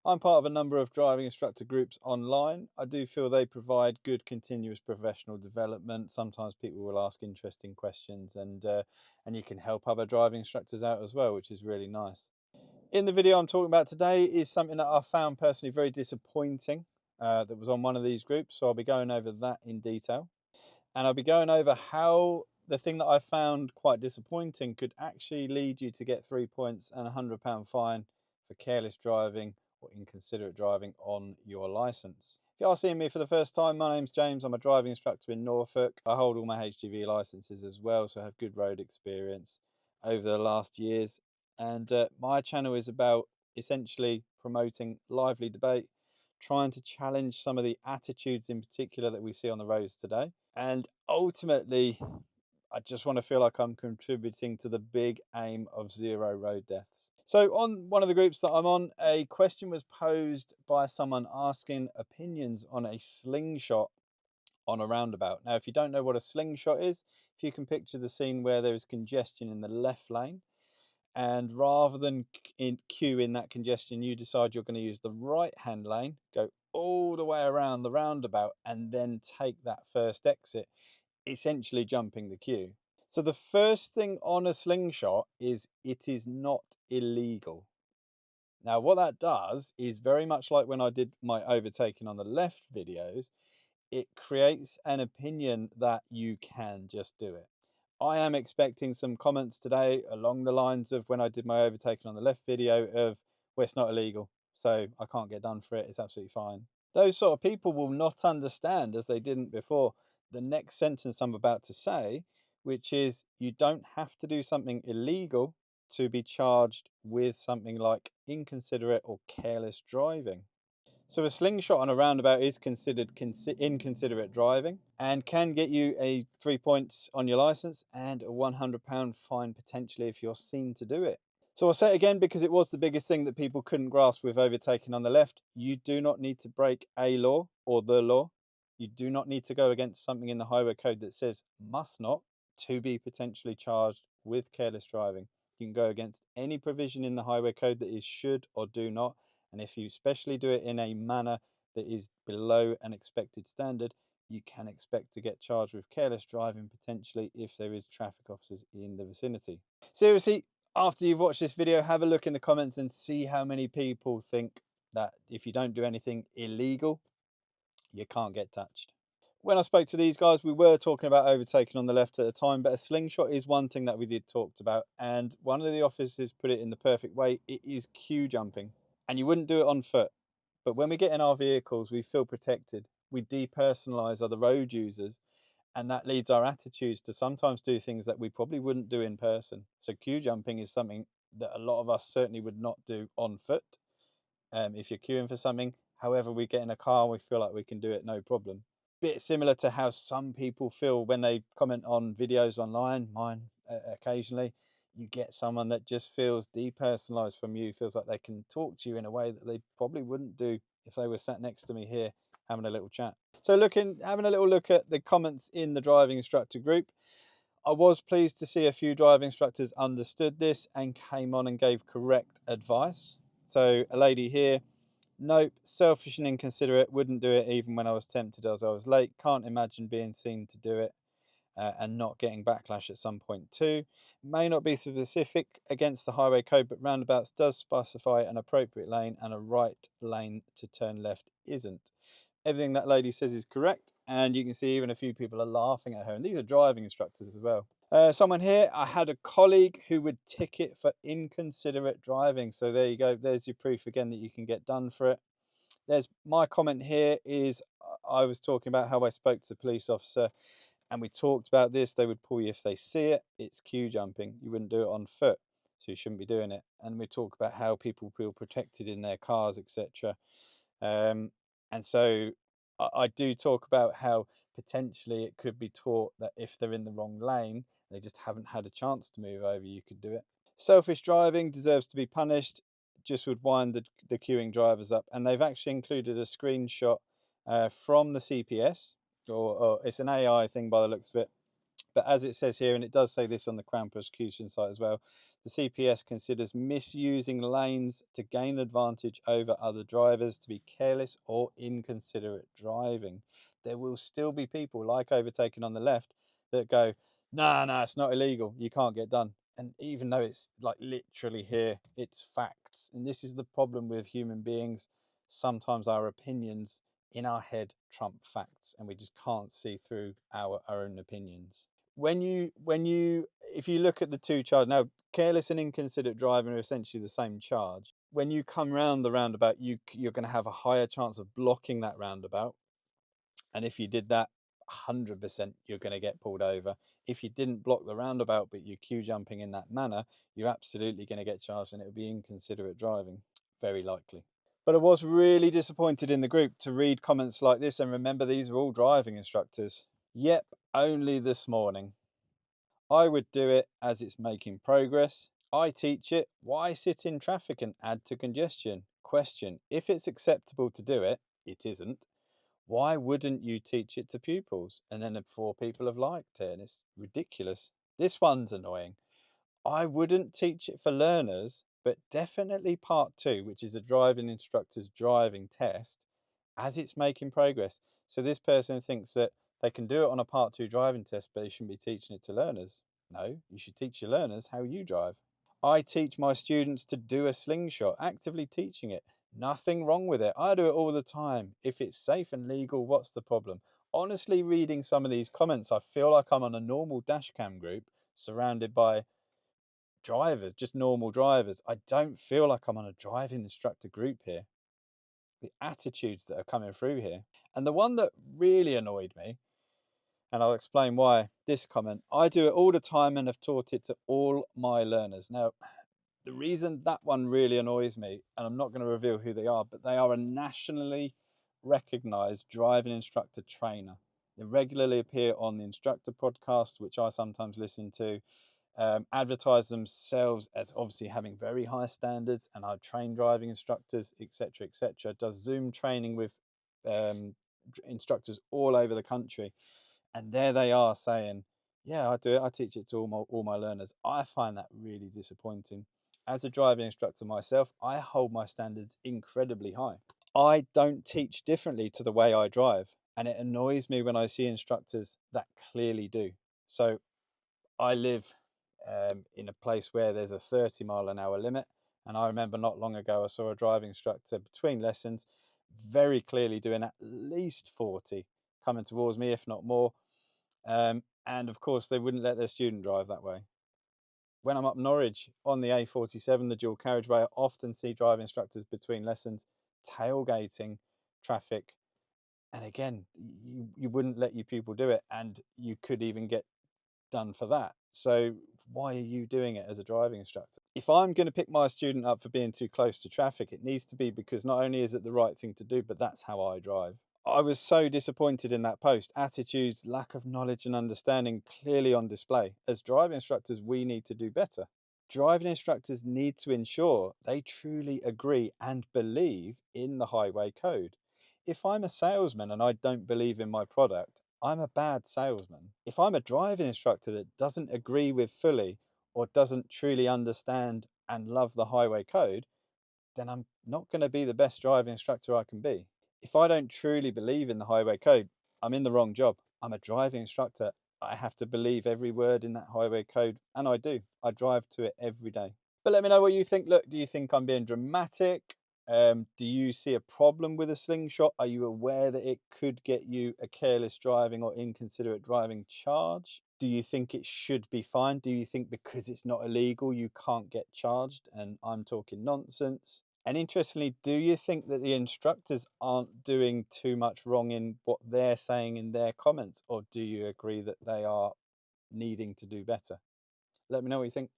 I'm part of a number of driving instructor groups online. I do feel they provide good continuous professional development. Sometimes people will ask interesting questions, and you can help other driving instructors out as well, which is really nice. In the video I'm talking about today is something that I found personally very disappointing, that was on one of these groups. So I'll be going over that in detail, and I'll be going over how the thing that I found quite disappointing could actually lead you to get 3 points and £100 fine for careless driving or inconsiderate driving on your license. If you are seeing me for the first time, my name's James. I'm a driving instructor in Norfolk. I hold all my HGV licenses as well, so I have good road experience over the last years. And my channel is about essentially promoting lively debate, trying to challenge some of the attitudes in particular that we see on the roads today. And ultimately, I just want to feel like I'm contributing to the big aim of zero road deaths. So on one of the groups that I'm on, a question was posed by someone asking opinions on a slingshot on a roundabout. Now, if you don't know what a slingshot is, if you can picture the scene where there is congestion in the left lane, and rather than queue in that congestion, you decide you're going to use the right hand lane, go all the way around the roundabout, and then take that first exit, essentially jumping the queue. So the first thing on a slingshot is it is not illegal. Now, what that does is very much like when I did my overtaking on the left videos, it creates an opinion that you can just do it. I am expecting some comments today along the lines of when I did my overtaking on the left video of, well, it's not illegal, so I can't get done for it, it's absolutely fine. Those sort of people will not understand, as they didn't before, the next sentence I'm about to say, which is you don't have to do something illegal to be charged with something like inconsiderate or careless driving. So a slingshot on a roundabout is considered inconsiderate driving and can get you a 3 points on your license and a £100 fine potentially if you're seen to do it. So I'll say it again because it was the biggest thing that people couldn't grasp with overtaking on the left. You do not need to break a law or the law. You do not need to go against something in the highway code that says must not to be potentially charged with careless driving. You can go against any provision in the highway code that is should or do not, and if you especially do it in a manner that is below an expected standard, you can expect to get charged with careless driving potentially if there is traffic officers in the vicinity. Seriously, after you've watched this video, have a look in the comments and see how many people think that if you don't do anything illegal, you can't get touched. When I spoke to these guys, we were talking about overtaking on the left at the time, but a slingshot is one thing that we did talk about. And one of the officers put it in the perfect way. It is queue jumping, and you wouldn't do it on foot. But when we get in our vehicles, we feel protected. We depersonalize other road users, and that leads our attitudes to sometimes do things that we probably wouldn't do in person. So queue jumping is something that a lot of us certainly would not do on foot. If you're queuing for something, however, we get in a car, we feel like we can do it no problem. Bit similar to how some people feel when they comment on videos online, mine occasionally. You get someone that just feels depersonalized from you, feels like they can talk to you in a way that they probably wouldn't do if they were sat next to me here having a little chat. So having a little look at the comments in the driving instructor group, I was pleased to see a few driving instructors understood this and came on and gave correct advice. So a lady here, nope, selfish and inconsiderate, wouldn't do it even when I was tempted as I was late. Can't imagine being seen to do it and not getting backlash at some point too. May not be specific against the highway code, but roundabouts does specify an appropriate lane and a right lane to turn left isn't. Everything that lady says is correct, and you can see even a few people are laughing at her, and these are driving instructors as well. Someone here, I had a colleague who would ticket for inconsiderate driving. So there you go, there's your proof again that you can get done for it. There's my comment here is I was talking about how I spoke to a police officer and we talked about this. They would pull you if they see it. It's queue jumping. You wouldn't do it on foot, so you shouldn't be doing it. And we talk about how people feel protected in their cars, etc. And so I do talk about how potentially it could be taught that if they're in the wrong lane, they just haven't had a chance to move over, you could do it. Selfish driving deserves to be punished, just would wind the queuing drivers up. And they've actually included a screenshot from the CPS, or it's an AI thing by the looks of it, But as it says here, and it does say this on the Crown prosecution site as well, the CPS considers misusing lanes to gain advantage over other drivers to be careless or inconsiderate driving. There will still be people like overtaking on the left that go, no, it's not illegal, you can't get done. And even though it's like literally here, it's facts. And this is the problem with human beings. Sometimes our opinions in our head trump facts, and we just can't see through our own opinions. If you look at the two charges now, careless and inconsiderate driving are essentially the same charge. When you come round the roundabout, you're going to have a higher chance of blocking that roundabout, and if you did that, 100% you're going to get pulled over. If you didn't block the roundabout but you're queue jumping in that manner, you're absolutely going to get charged, and it would be inconsiderate driving, very likely. But I was really disappointed in the group to read comments like this, and remember, these are all driving instructors. Yep, only this morning. I would do it as it's making progress. I teach it. Why sit in traffic and add to congestion? Question: if it's acceptable to do it, it isn't. Why wouldn't you teach it to pupils? And then 4 people have liked it, and it's ridiculous. This one's annoying. I wouldn't teach it for learners, but definitely part 2, which is a driving instructor's driving test, as it's making progress. So this person thinks that they can do it on a part 2 driving test, but they shouldn't be teaching it to learners. No, you should teach your learners how you drive. I teach my students to do a slingshot, actively teaching it. Nothing wrong with it. I do it all the time. If it's safe and legal, what's the problem? Honestly, reading some of these comments, I feel like I'm on a normal dashcam group surrounded by drivers, just normal drivers. I don't feel like I'm on a driving instructor group here. The attitudes that are coming through here. And the one that really annoyed me, and I'll explain why, this comment: I do it all the time and have taught it to all my learners. Now, the reason that one really annoys me, and I'm not going to reveal who they are, but they are a nationally recognized driving instructor trainer. They regularly appear on the instructor podcast, which I sometimes listen to, advertise themselves as obviously having very high standards, and I've trained driving instructors, etc., etc. Does Zoom training with instructors all over the country, and there they are saying, yeah, I do it, I teach it to all my learners. I find that really disappointing. As a driving instructor myself, I hold my standards incredibly high. I don't teach differently to the way I drive, and it annoys me when I see instructors that clearly do. So I live in a place where there's a 30-mile-an-hour limit, and I remember not long ago I saw a driving instructor between lessons very clearly doing at least 40 coming towards me, if not more. And of course they wouldn't let their student drive that way. When I'm up Norwich on the A47, the dual carriageway, I often see driving instructors between lessons tailgating traffic, and again, you wouldn't let your pupil do it, and you could even get done for that. So why are you doing it as a driving instructor? If I'm going to pick my student up for being too close to traffic, it needs to be because not only is it the right thing to do, but that's how I drive. I was so disappointed in that post. Attitudes, lack of knowledge and understanding clearly on display. As driving instructors, we need to do better. Driving instructors need to ensure they truly agree and believe in the highway code. If I'm a salesman and I don't believe in my product, I'm a bad salesman. If I'm a driving instructor that doesn't agree with fully or doesn't truly understand and love the highway code, then I'm not going to be the best driving instructor I can be. If I don't truly believe in the highway code, I'm in the wrong job. I'm a driving instructor. I have to believe every word in that highway code, and I do. I drive to it every day. But let me know what you think. Look, do you think I'm being dramatic? Do you see a problem with a slingshot? Are you aware that it could get you a careless driving or inconsiderate driving charge? Do you think it should be fined? Do you think because it's not illegal you can't get charged? And I'm talking nonsense. And interestingly, do you think that the instructors aren't doing too much wrong in what they're saying in their comments? Or do you agree that they are needing to do better? Let me know what you think.